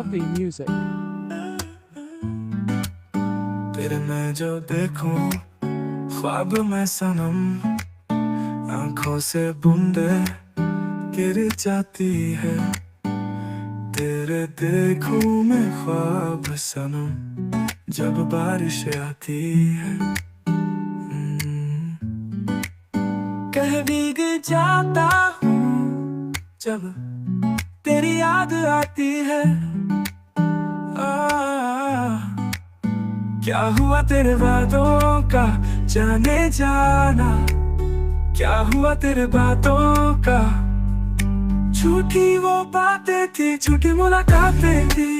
Lovely music. तेरे मैं जो देखूं ख्वाब में सनम, आंखों से बूंदे गिर जाती है। तेरे देखूं मैं ख्वाब सनम, जब बारिश आती है। कह भीग जाता हूँ जब तेरी याद आती है। क्या हुआ तेरे बातों का जाने जाना, क्या हुआ तेरे बातों का। झूठी वो बातें थी, झूठी मुलाकातें थी,